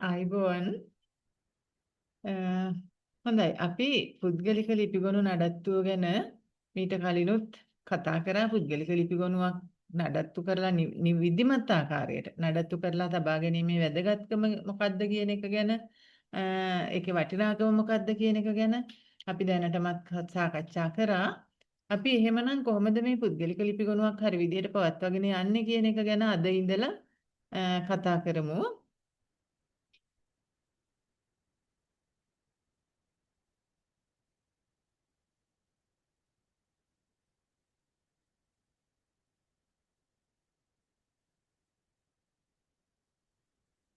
ආයිබෝවන් හොඳයි අපි පුද්ගලික ලිපිගොනු නඩත්තුව ගැන මීට කලිනුත් කතා කරා පුද්ගලික ලිපිගොනුවක් නඩත්තු කරලා විධිමත් ආකාරයට නඩත්තු කරලා තබා ගැනීමේ වැදගත්කම මොකක්ද කියන එක ගැන ඒකේ වටිනාකම මොකක්ද කියන එක ගැන අපි දැනටමත් සාකච්ඡා කරා. අපි එහෙමනම් කොහොමද මේ පුද්ගලික ලිපිගොනුවක් හරි විදියට පවත්වාගෙන යන්නේ කියන එක ගැන අද ඉඳලා කතා කරමු.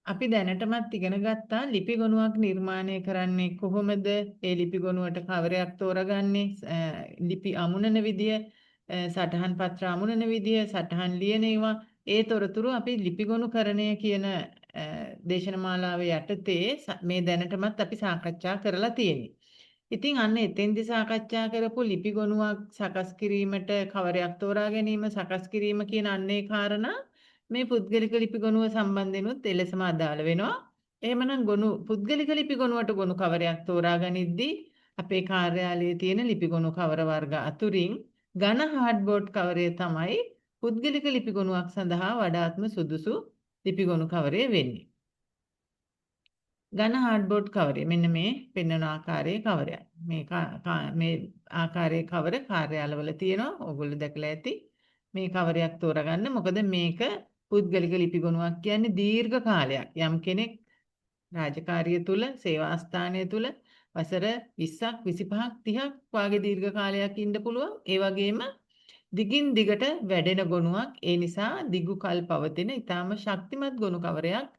අපි දැනටමත් ඉගෙන ගත්තා ලිපි ගොනුවක් නිර්මාණය කරන්නේ කොහොමද? ඒ ලිපි ගොනුවට කවරයක් තෝරගන්නේ, ලිපි අමුණන විදිය, සටහන් පත්‍ර අමුණන විදිය, සටහන් ලියන ඒවා, ඒ තොරතුරු අපි ලිපි ගොනුකරණය කියන දේශනමාලාවේ යටතේ මේ දැනටමත් අපි සාකච්ඡා කරලා තියෙනවා. ඉතින් අන්න එතෙන්දි සාකච්ඡා කරපු ලිපි ගොනුවක් සකස් කිරීමට කවරයක් තෝරා ගැනීම සකස් කිරීම කියන අන්නේ කාරණා මේ පුද්ගලික ලිපි ගොනුව සම්බන්ධෙනුත් එලෙසම අදාළ වෙනවා. එහෙමනම් පුද්ගලික ලිපි ගොනුවට ගොනු කවරයක් තෝරා ගනිද්දී අපේ කාර්යාලයේ තියෙන ලිපි ගොනු කවර වර්ග අතුරින් ඝන හાર્ඩ්බෝඩ් කවරය තමයි පුද්ගලික ලිපි ගොනුවක් සඳහා වඩාත්ම සුදුසු ලිපි ගොනු කවරය වෙන්නේ. ඝන හાર્ඩ්බෝඩ් කවරය මෙන්න මේ පෙන්වන ආකාරයේ කවරයක්. මේ ආකාරයේ කවර කාර්යාලවල තියෙනවා. ඕගොල්ලෝ දැකලා ඇති. මේ කවරයක් තෝරගන්න. මොකද මේක පුද්ගලික ලිපි ගොනුවක් කියන්නේ දීර්ඝ කාලයක්. යම් කෙනෙක් රාජකාරිය තුල, සේවා ස්ථානය තුල වසර 20ක් 25ක් 30ක් වාගේ දීර්ඝ කාලයක් ඉන්න පුළුවන්. ඒ වගේම දිගින් දිගට වැඩෙන ගොනුවක්. ඒ නිසා දිගු කල් පවතින ඊටාම ශක්තිමත් ගොනු කවරයක්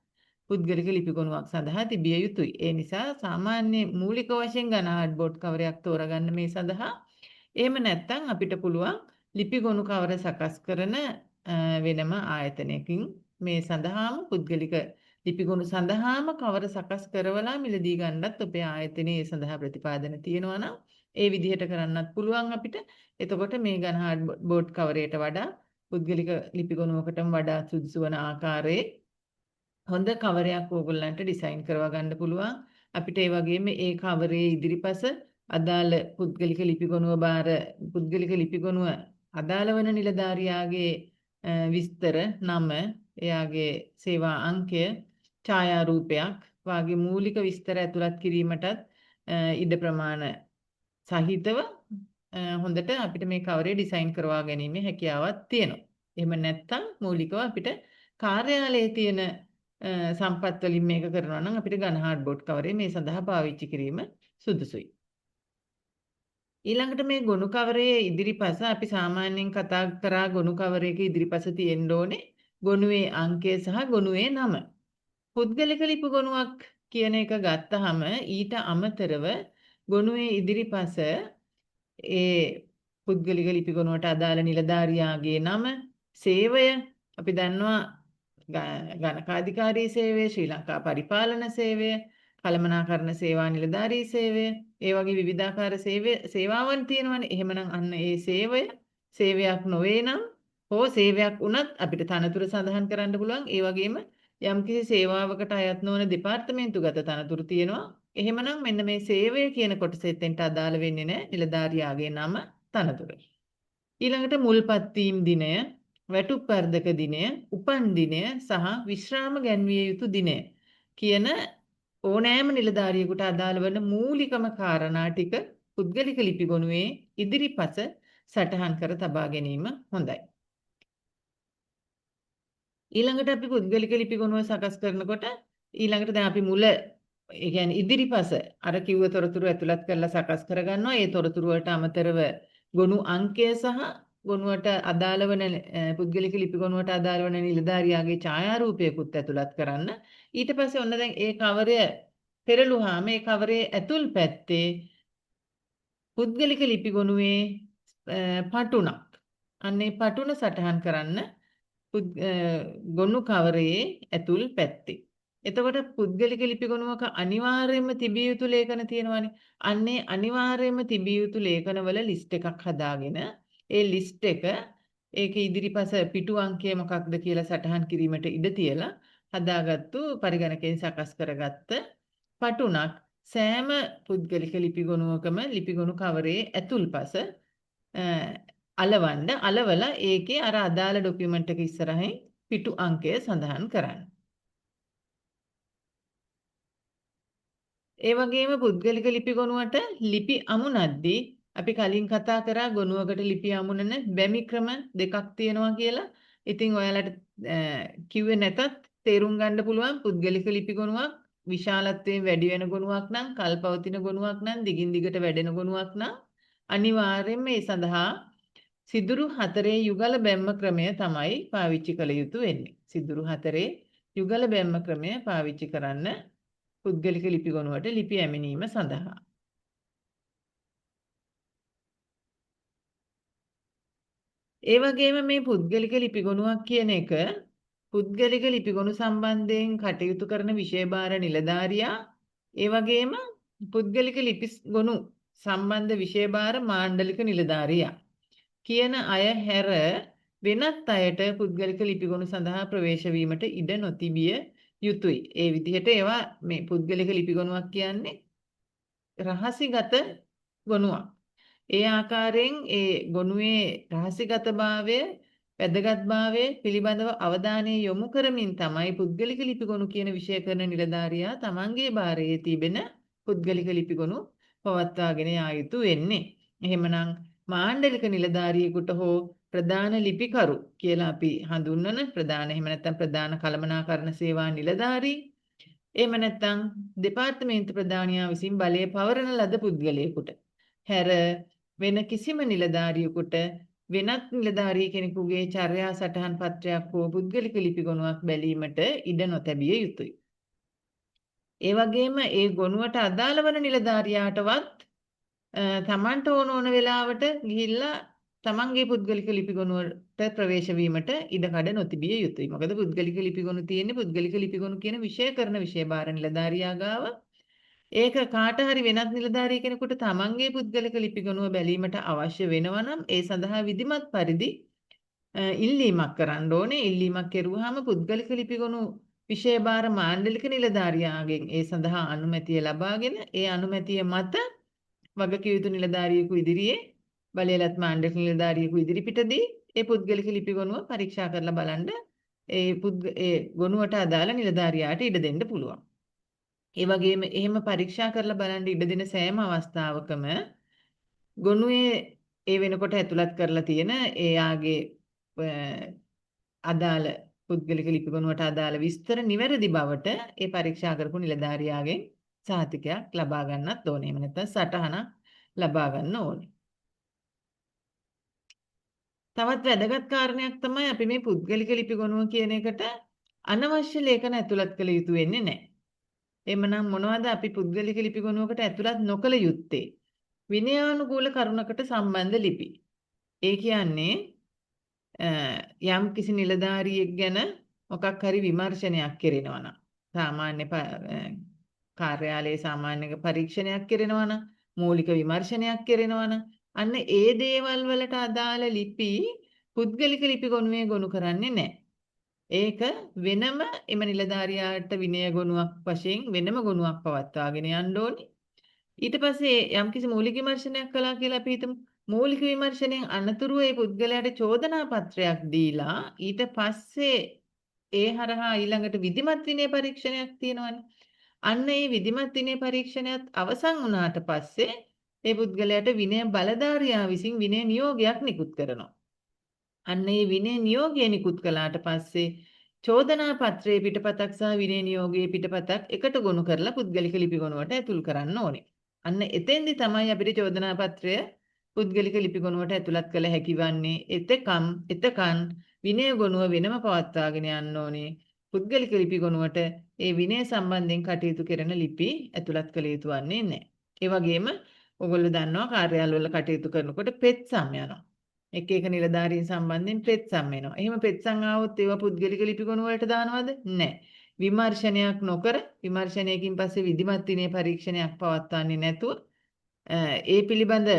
පුද්ගලික ලිපි ගොනුවක් සඳහා තිබිය යුතුයි. ඒ නිසා සාමාන්‍ය මූලික වශයෙන් ඝන හાર્ඩ්බෝඩ් කවරයක් තෝරගන්න මේ සඳහා. එහෙම නැත්නම් අපිට පුළුවන් ලිපි ගොනු කවර සකස් කරන වෙනම ආයතනයකින් මේ සඳහාම පුද්ගලික ලිපි ගොනු සඳහාම කවර සකස් කරවලා මිලදී ගන්නත් අපේ ආයතනයේ ඒ සඳහා ප්‍රතිපාදන තියෙනවා නම් ඒ විදිහට කරන්නත් පුළුවන් අපිට. එතකොට මේ ඝන හાર્ඩ්බෝඩ් කවරයට වඩා පුද්ගලික ලිපි ගොනුවකටම වඩා සුදුසු වන ආකාරයේ හොඳ කවරයක් ඕගොල්ලන්ට ඩිසයින් කරවා ගන්න පුළුවන්. අපිට ඒ වගේම ඒ කවරේ ඉදිරිපස අදාළ පුද්ගලික ලිපි ගොනුව බාර පුද්ගලික ලිපි ගොනුව අදාළ වන නිලධාරියාගේ විස්තර නම, එයාගේ සේවා අංකය, ඡායාරූපයක් වාගේ මූලික විස්තර ඇතුළත් කිරීමටත් ඉඩ ප්‍රමාණ සහිතව හොඳට අපිට මේ කවරේ ඩිසයින් කරවා ගැනීමේ හැකියාවක් තියෙනවා. එහෙම නැත්නම් මූලිකව අපිට කාර්යාලයේ තියෙන සම්පත් වලින් මේක කරනවා නම් අපිට ඝන හાર્ඩ්බෝඩ් කවරේ මේ සඳහා පාවිච්චි කිරීම සුදුසුයි. ඊළඟට මේ ගොනු කවරයේ ඉදිරිපස අපි සාමාන්‍යයෙන් කතා කරා ගොනු කවරයක ඉදිරිපස තියෙන්න ඕනේ ගොනුවේ අංකය සහ ගොනුවේ නම. පුද්ගලික ලිපි ගොනුවක් කියන එක ගත්තාම ඊට අමතරව ගොනුවේ ඉදිරිපස ඒ පුද්ගලික ලිපි ගොනුවට අදාළ නිලධාරියාගේ නම, සේවය අපි දන්නවා ගණකාධිකාරී සේවය, ශ්‍රී ලංකා පරිපාලන සේවය, කළමනාකරණ සේවා නිලධාරී සේවය, ඒ වගේ විවිධාකාර සේවාවන් තියෙනවානේ. එහෙමනම් අන්න ඒ සේවයක් නොවේ නම් හෝ සේවයක් වුණත් අපිට තනතුර සඳහන් කරන්න පුළුවන්. ඒ වගේම යම්කිසි සේවාවකට අයත් නොවන දෙපාර්තමේන්තුගත තනතුරු තියෙනවා. එහෙමනම් මෙන්න මේ සේවය කියන කොටස එතෙන්ට අදාළ වෙන්නේ නැහැ. නිලධාරියාගේ නම, තනතුර. ඊළඟට මුල්පත්වීම් දිනය, වැටුප් වර්ධක දිනය, උපන් දිනය සහ විශ්‍රාම ගැන්විය යුතු දිනය කියන ඕනෑම නිලධාරියෙකුට අදාළ වන මූලිකම කාරණා ටික පුද්ගලික ලිපි ගොනුවේ ඉදිරිපස සටහන් කර තබා ගැනීම හොඳයි. ඊළඟට අපි පුද්ගලික ලිපි ගොනුව සකස් කරනකොට ඊළඟට දැන් අපි මුල ඒ කියන්නේ ඉදිරිපස අර කිව්ව තොරතුරු ඇතුළත් කරලා සකස් කරගන්නවා. ඒ තොරතුරු වලට අමතරව ගොනු අංකය සහ ගොනුවට අදාළ වන පුද්ගලික ලිපි ගොනුවට අදාළ වන නිලධාරියාගේ ඡායාරූපයකුත් ඇතුළත් කරන්න. ඊට පස්සේ ඔන්න දැන් ඒ කවරය පෙරළුවාම ඒ කවරේ ඇතුල් පැත්තේ පුද්ගලික ලිපි ගොනුවේ පටුණක්. අන්නේ පටුණ සටහන් කරන්න ගොනු කවරයේ ඇතුල් පැත්තේ. එතකොට පුද්ගලික ලිපි ගොනුවක අනිවාර්යයෙන්ම තිබිය යුතු ලේඛන තියෙනවානේ. අන්නේ අනිවාර්යයෙන්ම තිබිය යුතු ලේඛනවල ලිස්ට් එකක් හදාගෙන ඒ ලිස්ට් එක ඒකේ ඉදිරිපස පිටු අංකය මොකක්ද කියලා සටහන් කිරීමට ඉඩ තියලා හදාගත්තු පරිගණකයෙන් සකස් කරගත්ත පටුණක් සෑම පුද්ගලික ලිපිගොනුවකම ලිපිගොනු කවරේ ඇතුල්පස අලවන්න අලවලා ඒකේ අර අදාළ ડોකියුමන්ට් එක ඉස්සරහින් පිටු අංකය සඳහන් කරන්න. ඒ වගේම පුද්ගලික ලිපි ගොනුවට ලිපි අමුණද්දී අපි කලින් කතා කරා ගොනුවකට ලිපි අමුණන බැමි ක්‍රම දෙකක් තියෙනවා කියලා. ඉතින් ඔයාලට කිව්වේ නැතත් තේරුම් ගන්න පුළුවන් පුද්ගලික ලිපි ගොනුවක් විශාලත්වයෙන් වැඩි වෙන ගොනුවක් නම් කල්පවතින ගොනුවක් නම් දිගින් දිගට වැඩෙන ගොනුවක් නම් අනිවාර්යයෙන්ම ඒ සඳහා සිදුරු 4 යුගල බැම්ම ක්‍රමය තමයි පාවිච්චි කළ යුතු වෙන්නේ. සිදුරු 4 යුගල බැම්ම ක්‍රමය පාවිච්චි කරන්න පුද්ගලික ලිපි ගොනුවට ලිපි ඇමිනීම සඳහා. ඒ වගේම මේ පුද්ගලික ලිපි ගොනුවක් කියන එක පුද්ගලික ලිපි ගොනු සම්බන්ධයෙන් කටයුතු කරන විෂයභාර නිලධාරියා ඒ වගේම පුද්ගලික ලිපි ගොනු සම්බන්ධ විෂයභාර මාණ්ඩලික නිලධාරියා කියන අය හැර වෙනත් අයට පුද්ගලික ලිපි ගොනු සඳහා ප්‍රවේශ වීමට ඉඩ නොතිබිය යුතුයි. ඒ විදිහට ඒවා මේ පුද්ගලික ලිපි ගොනුවක් කියන්නේ රහසිගත ගොනුවක්. ඒ ආකාරයෙන් ඒ ගොනුවේ රහසිගතභාවය වැදගත්භාවය පිළිබඳව අවධානය යොමු කරමින් තමයි පුද්ගලික ලිපි ගොනු කියන විෂය කරන නිලධාරියා තමන්ගේ භාරයේ තිබෙන පුද්ගලික ලිපි ගොනු පවත්වාගෙන යා යුතු වෙන්නේ. එහෙමනම් මාණ්ඩලික නිලධාරියෙකුට හෝ ප්‍රධාන ලිපිකරු කියලා අපි හඳුන්වන ප්‍රධාන එහෙම නැත්නම් ප්‍රධාන කළමනාකරණ සේවා නිලධාරී එහෙම නැත්නම් දෙපාර්තමේන්තු ප්‍රධානියා විසින් බලය පවරන ලද පුද්ගලයෙකුට හැර වෙන කිසිම නිලධාරියෙකුට වෙනත් නිලධාරී කෙනෙකුගේ චර්යා සටහන් පත්‍රයක් හෝ පුද්ගලික ලිපි ගොනුවක් බැලීමට ඉඩ නොතැබිය යුතුය. ඒ වගේම ඒ ගොනුවට අදාළ වන නිලධාරියාටවත් තමන්ට ඕන වෙලාවට ගිහිල්ලා තමන්ගේ පුද්ගලික ලිපි ගොනුවට ප්‍රවේශ වීමට ඉඩකඩ නොතිබිය යුතුයි. මොකද පුද්ගලික ලිපි ගොනු තියෙන්නේ පුද්ගලික ලිපි ගොනු කියන විෂය කරන විෂයභාර නිලධාරියා ගාව. ඒක කාට හරි වෙනත් නිලධාරී කෙනෙකුට තමන්ගේ පුද්ගලික ලිපි ගොනුව බැලීමට අවශ්‍ය වෙනවා නම් ඒ සඳහා විධිමත් පරිදි ඉල්ලීමක් කරන්න ඕනේ. ඉල්ලීමක් කෙරුවාම පුද්ගලික ලිපි ගොනු විෂයභාර මාණ්ඩලික නිලධාරියාගෙන් ඒ සඳහා අනුමැතිය ලබාගෙන ඒ අනුමැතිය මත වගකිව යුතු නිලධාරියෙකු ඉදිරියේ බලයලත් මාණ්ඩලික නිලධාරියෙකු ඉදිරිපිටදී ඒ පුද්ගලික ලිපි ගොනුව පරීක්ෂා කරලා බලන්න ඒ ගොනුවට අදාළ නිලධාරියාට ඉඩ දෙන්න පුළුවන්. ඒ වගේම එහෙම පරීක්ෂා කරලා බලන්න ඉඩ දෙන සෑම අවස්ථාවකම ගොනුවේ ඒ වෙනකොට ඇතුළත් කරලා තියෙන එයාගේ අදාළ පුද්ගලික ලිපි ගොනුවට අදාළ විස්තර නිවැරදි බවට ඒ පරීක්ෂා කරපු නිලධාරියාගෙන් සහතිකයක් ලබා ගන්නත් ඕනේ. එහෙම නැත්නම් සටහනක් ලබා ගන්න ඕනේ. තවත් වැදගත් කාරණයක් තමයි අපි මේ පුද්ගලික ලිපි ගොනුව කියන එකට අනවශ්‍ය ලේඛන ඇතුළත් කළ යුතු වෙන්නේ නැහැ. එමනම් මොනවද අපි පුද්ගලික ලිපි ගොනුවකට ඇතුළත් නොකළ යුත්තේ? විනයානුකූල කරුණකට සම්බන්ධ ලිපි. ඒ කියන්නේ යම් කිසි නිලධාරියෙක් ගැන මොකක් හරි විමර්ශනයක් කරනවා නම් සාමාන්‍ය කාර්යාලයේ සාමාන්‍ය පරීක්ෂණයක් කරනවා නම් මූලික විමර්ශනයක් කරනවා නම් අන්න ඒ දේවල් වලට අදාළ ලිපි පුද්ගලික ලිපි ගොනුවේ ගොනු කරන්නේ නැහැ. ඒක වෙනම එම නිලධාරියාට විනය ගොනුවක් වශයෙන් වෙනම ගොනුවක් පවත්වාගෙන යන්න ඕනේ. ඊට පස්සේ යම්කිසි මූලික විමර්ශනයක් කළා කියලා අපි හිතමු. මූලික විමර්ශනයෙන් අනතුරුව ඒ පුද්ගලයාට චෝදනා පත්‍රයක් දීලා ඊට පස්සේ ඒ හරහා ඊළඟට විධිමත් විනය පරීක්ෂණයක් තියෙනවනේ. අන්න ඒ විධිමත් විනය පරීක්ෂණයත් අවසන් වුණාට පස්සේ ඒ පුද්ගලයාට විනය බලධාරියා විසින් විනය නියෝගයක් නිකුත් කරනවා. අන්න ඒ විනය නියෝගය නිකුත් කළාට පස්සේ චෝදනා පත්‍රයේ පිටපතක් සහ විනය නියෝගයේ පිටපතක් එකට ගොනු කරලා පුද්ගලික ලිපි ගොනුවට ඇතුල් කරන්න ඕනේ. අන්න එතෙන්දි තමයි අපිට චෝදනා පත්‍රය පුද්ගලික ලිපි ගොනුවට ඇතුළත් කළ හැකි වන්නේ. එතකන් විනය ගොනුව වෙනම පවත්වාගෙන යන්න ඕනේ. පුද්ගලික ලිපි ගොනුවට ඒ විනය සම්බන්ධයෙන් කටයුතු කරන ලිපි ඇතුළත් කළ යුතු වන්නේ නැහැ. ඒ වගේම ඔයගොල්ලෝ දන්නවා කාර්යාලවල කටයුතු කරනකොට පෙත්සම් යනවා. එක එක නිලධාරීන් සම්බන්ධයෙන් පෙත්සම් එනවා. එහෙම පෙත්සම් ආවොත් ඒවා පුද්ගලික ලිපි ගොනු වලට දානවද? නැහැ. විමර්ශනයක් නොකර විමර්ශනයකින් පස්සේ විධිමත් විනය පරීක්ෂණයක් පවත්වන්නේ නැතුව ඒ පිළිබඳ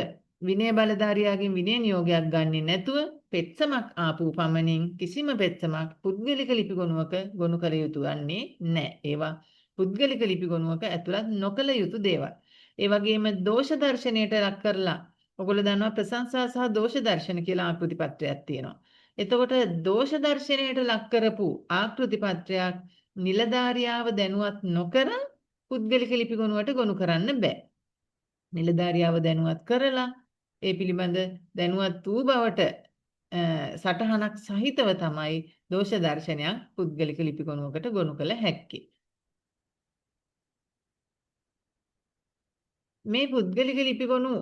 විනය බලධාරියාගෙන් විනය නියෝගයක් ගන්නේ නැතුව පෙත්සමක් ආපු පමණින් කිසිම පෙත්සමක් පුද්ගලික ලිපි ගොනුවක ගොනු කළ යුතු වන්නේ නැහැ. ඒවා පුද්ගලික ලිපි ගොනුවක ඇතුළත් නොකළ යුතු දේවල්. ඒ වගේම දෝෂ දර්ශනයට ලක් කරලා ඔයගොල්ලෝ දන්නවා ප්‍රශංසා සහ දෝෂ දර්ශන කියලා ආකෘති පත්‍රයක් තියෙනවා. එතකොට දෝෂ දර්ශනයට ලක් කරපු ආකෘති පත්‍රයක් නිලධාරියාව දැනුවත් නොකර පුද්ගලික ලිපි ගොනුවට ගොනු කරන්න බෑ. නිලධාරියාව දැනුවත් කරලා ඒ පිළිබඳ දැනුවත් වූ බවට සටහනක් සහිතව තමයි දෝෂ දර්ශනයක් පුද්ගලික ලිපි ගොනුවකට ගොනු කළ හැක්කේ. මේ පුද්ගලික ලිපි ගොනු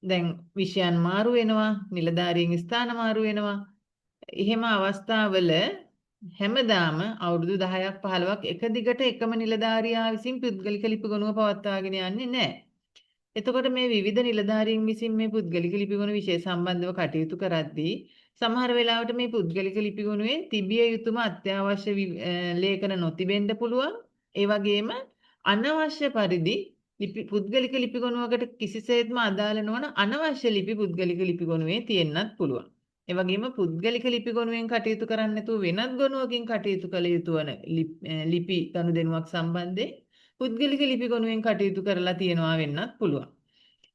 දැන් විෂයන් මාරු වෙනවා, නිලධාරීන් ස්ථාන මාරු වෙනවා. එහෙම අවස්ථාවල හැමදාම අවුරුදු 10ක් 15ක් එක දිගට එකම නිලධාරියා විසින් පුද්ගලික ලිපි ගොනුව පවත්වාගෙන යන්නේ නැහැ. එතකොට මේ විවිධ නිලධාරීන් විසින් මේ පුද්ගලික ලිපි ගොනු විෂය සම්බන්ධව කටයුතු කරද්දී සමහර වෙලාවට මේ පුද්ගලික ලිපි ගොනුවේ තිබිය යුතුම අත්‍යවශ්‍ය ලේඛන නොතිබෙන්න පුළුවන්. ඒ වගේම අනවශ්‍ය පරිදි පුද්ගලික ලිපි ගොනුවකට කිසිසේත්ම අදාළ නොවන අනවශ්‍ය ලිපි පුද්ගලික ලිපි ගොනුවේ තියෙන්නත් පුළුවන්. ඒ වගේම පුද්ගලික ලිපි ගොනුවෙන් කටයුතු කරන්නේ නැතුව වෙනත් ගොනුවකින් කටයුතු කළ යුතු වන ලිපි ගනුදෙනුවක් සම්බන්ධයෙන් පුද්ගලික ලිපි ගොනුවෙන් කටයුතු කරලා තියෙනවා වෙන්නත් පුළුවන්.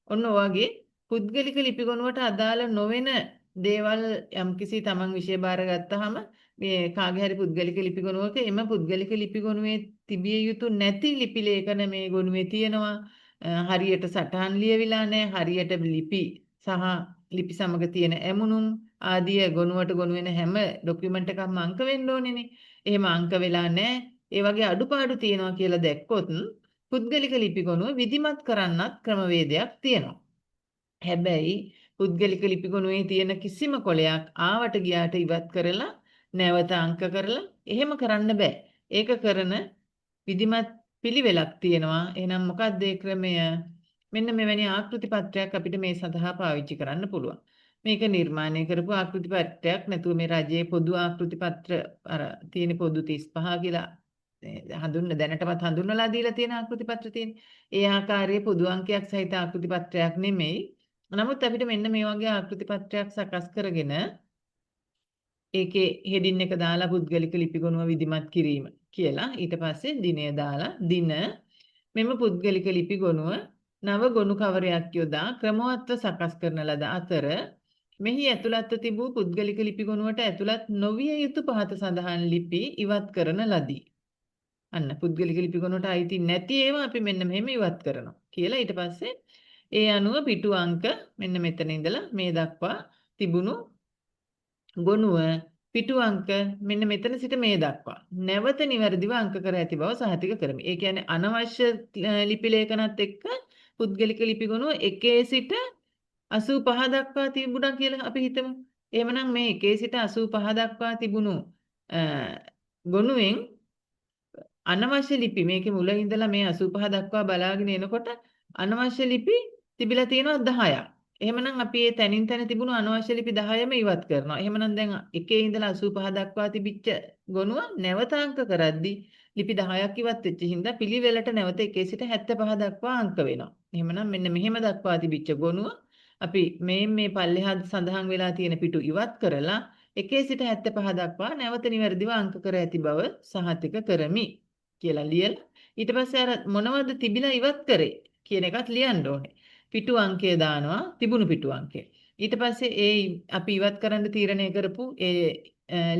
ඔන්න ඔයගේ පුද්ගලික ලිපි ගොනුවට අදාළ නොවන දේවල් යම්කිසි තමන් විෂය බාර ගත්තාම මේ කාගේ හරි පුද්ගලික ලිපි ගොනුවක එම පුද්ගලික ලිපි ගොනුවේ තිබිය යුතු නැති ලිපි ලේඛන මේ ගොනුවේ තියෙනවා. හරියට සටහන් ලියවිලා නැහැ. හරියට ලිපි සහ ලිපි සමග තියෙන ඇමුණුම් ආදිය ගොනුවට ගොනු වෙන හැම ડોකියුමන්ට් එකක්ම අංක වෙන්න ඕනේනේ. එහෙම අංක වෙලා නැහැ. ඒ වගේ අඩුපාඩු තියෙනවා කියලා දැක්කොත් පුද්ගලික ලිපි ගොනුව විධිමත් කරන්නත් ක්‍රමවේදයක් තියෙනවා. හැබැයි පුද්ගලික ලිපි ගොනුවේ තියෙන කිසිම කොලයක් ආවට ගියාට ඉවත් කරලා නැවත අංක කරලා එහෙම කරන්න බෑ. ඒක කරන විධිමත් පිළිවෙලක් තියෙනවා. එහෙනම් මොකක්ද ඒ ක්‍රමය? මෙන්න මෙවැනි ආකෘති පත්‍රයක් අපිට මේ සඳහා පාවිච්චි කරන්න පුළුවන්. මේක නිර්මාණය කරපු ආකෘති පත්‍රයක් නැතුව මේ රජයේ පොදු ආකෘති පත්‍ර අර තියෙන පොදු 35 කියලා දැනටමත් හඳුන්වලා දීලා තියෙන ආකෘති පත්‍ර තියෙන. ඒ ආකාරයේ පොදු අංකයක් සහිත ආකෘති පත්‍රයක් නෙමෙයි. නමුත් අපිට මෙන්න මේ වගේ ආකෘති පත්‍රයක් සකස් කරගෙන ඒකේ හෙඩින් එක දාලා පුද්ගලික ලිපි ගොනුව විධිමත් කිරීම කියලා ඊට පස්සේ දිනය දාලා දින මෙම පුද්ගලික ලිපි ගොනුව නව ගොනු කවරයක් යොදා ක්‍රමවත්ව සකස් කරන ලද අතර මෙහි ඇතුළත්ව තිබූ පුද්ගලික ලිපි ගොනුවට ඇතුළත් නොවිය යුතු පහත සඳහන් ලිපි ඉවත් කරන ලදී. අන්න පුද්ගලික ලිපි ගොනුවට අයිති නැති ඒවා අපි මෙන්න මෙහෙම ඉවත් කරනවා කියලා ඊට පස්සේ ඒ අනුව පිටු අංක මෙන්න මෙතන ඉඳලා මේ දක්වා තිබුණු ගොනුව පිටු අංක මෙන්න මෙතන සිට මේ දක්වා නැවත නිවැරදිව අංක කර ඇති බව සහතික කරමි. ඒ කියන්නේ අනවශ්‍ය ලිපි ලේඛනත් එක්ක පුද්ගලික ලිපි ගොනුව 1 සිට 85 දක්වා තිබුණා කියලා අපි හිතමු. එහෙමනම් මේ 1 සිට 85 දක්වා තිබුණු ගොනුවෙන් අනවශ්‍ය ලිපි මේකේ මුල ඉඳලා මේ 85 දක්වා බලාගෙන එනකොට අනවශ්‍ය ලිපි තිබිලා තියෙනවා 10ක්. එහෙමනම් අපි මේ තැනින් තැන තිබුණු අනවශ්‍ය ලිපි 10ම ඉවත් කරනවා. එහෙමනම් දැන් 1 ඉඳලා 85 දක්වා තිබිච්ච ගොනුව නැවත අංක කරද්දී ලිපි 10ක් ඉවත් වෙච්ච හින්දා පිළිවෙලට නැවත 1 සිට 75 දක්වා අංක වෙනවා. එහෙමනම් මෙන්න මෙහෙම දක්වා තිබිච්ච ගොනුව අපි මේ පල්ලෙහා සඳහන් වෙලා තියෙන පිටු ඉවත් කරලා 1 සිට 75 දක්වා නැවත නිවැරදිව අංක කර ඇති බව සහතික කරමි කියලා ලියලා ඊට පස්සේ අර මොනවද තිබිලා ඉවත් කරේ කියන එකත් ලියන්න ඕනේ. පිටු අංකය දානවා තිබුණු පිටු අංකය. ඊට පස්සේ ඒ අපි ඉවත් කරන්න තීරණය කරපු ඒ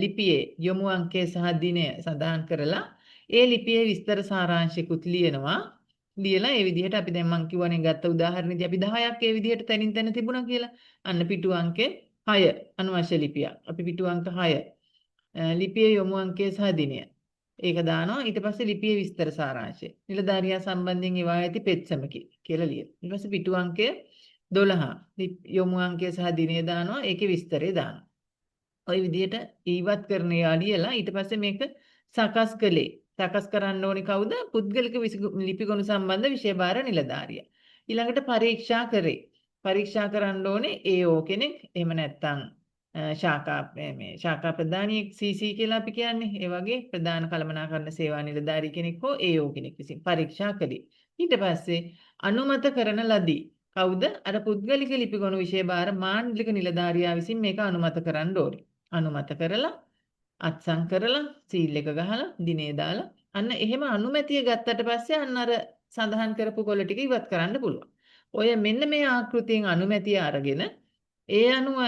ලිපියේ යොමු අංකය සහ දිනය සඳහන් කරලා ඒ ලිපියේ විස්තර සාරාංශිකුත් ලියනවා. ලියලා ඒ විදිහට අපි දැන් මම කියවනේ ගත්ත උදාහරණෙදී අපි 10ක් ඒ විදිහට තනින් තන තිබුණා කියලා. අන්න පිටු අංකේ 6 අනවශ්‍ය ලිපියක්. අපි පිටු අංක 6 ලිපියේ යොමු අංකය සහ දිනය. ඒක දානවා ඊට පස්සේ ලිපියේ විස්තර සාරාංශය. නිලධාරියා සම්බන්ධයෙන් ඒවා ඇති පෙත්සමකි කියලා ලියන. ඊට පස්සේ පිටු අංකය 12 යොමු අංකය සහ දිනය දානවා ඒකේ විස්තරය දානවා. ওই විදිහට ඉවත් කරන ඒවා ලියලා ඊට පස්සේ මේක සකස් කළේ. සකස් කරන්න ඕනේ කවුද? පුද්ගලික ලිපි ගොනු සම්බන්ධ විෂය භාර නිලධාරියා. ඊළඟට පරීක්ෂා කරේ. පරීක්ෂා කරන්න ඕනේ AO කෙනෙක්. එහෙම නැත්නම් ශාඛා ප්‍රධානියෙක් CC කියලා අපි කියන්නේ. ඒ වගේ ප්‍රධාන කළමනාකරණ සේවා නිලධාරී කෙනෙක් හෝ AO කෙනෙක් විසින් පරීක්ෂා කළේ. ඊට පස්සේ අනුමත කරන ලදී. කවුද? අර පුද්ගලික ලිපිගොනු විෂය භාර මාණ්ඩලික නිලධාරියා විසින් මේක අනුමත කරන්න ඕනේ. අනුමත කරලා අත්සන් කරලා සීල් එක ගහලා දිනේ දාලා අන්න එහෙම අනුමැතිය ගත්තට පස්සේ අන්න අර සඳහන් කරපු කොළ ටික ඉවත් කරන්න පුළුවන්. ඔය මෙන්න මේ ආකෘතියෙන් අනුමැතිය අරගෙන ඒ අනුව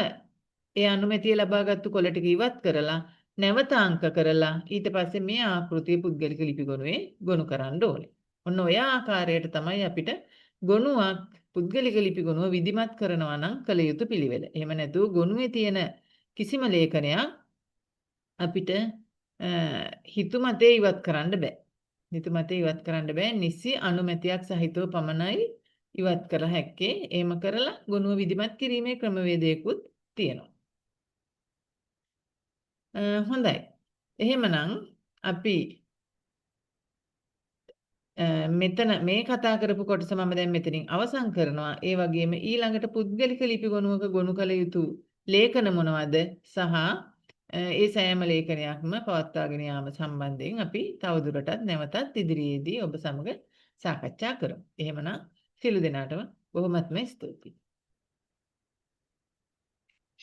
ඒ අනුමැතිය ලබාගත්තු කොළ ටික ඉවත් කරලා නැවත අංක කරලා ඊට පස්සේ මේ ආකෘතිය පුද්ගලික ලිපිගොනුවේ ගොනු කරන්න ඕනේ. ඔන්න ඔය ආකාරයට තමයි අපිට ගොනුවක් පුද්ගලික ලිපිගොනුව විධිමත් කරනවා නම් කළ යුතු පිළිවෙල. එහෙම නැතුව ගොනුවේ තියෙන කිසිම ලේඛනයක් අපිට හිතුමතේ ඉවත් කරන්න බෑ. හිතුමතේ ඉවත් කරන්න බෑ. නිසි අනුමැතියක් සහිතව පමණයි ඉවත් කළ හැක්කේ. එහෙම කරලා ගොනුව විධිමත් කිරීමේ ක්‍රමවේදයකුත් තියෙනවා. හොඳයි. එහෙමනම් අපි මෙතන මේ කතා කරපු කොටස මම දැන් මෙතනින් අවසන් කරනවා. ඒ වගේම ඊළඟට පුද්ගලික ලිපි ගොනුවක ගොනු කළ යුතු ලේඛන මොනවද සහ ඒ සෑම ලේඛනයක්ම පවත්වාගෙන යාම සම්බන්ධයෙන් අපි තවදුරටත් නැවතත් ඉදිරියේදී ඔබ සමග සාකච්ඡා කරමු. එහෙමනම් සියලු දෙනාටම බොහොමත්ම ස්තුතියි.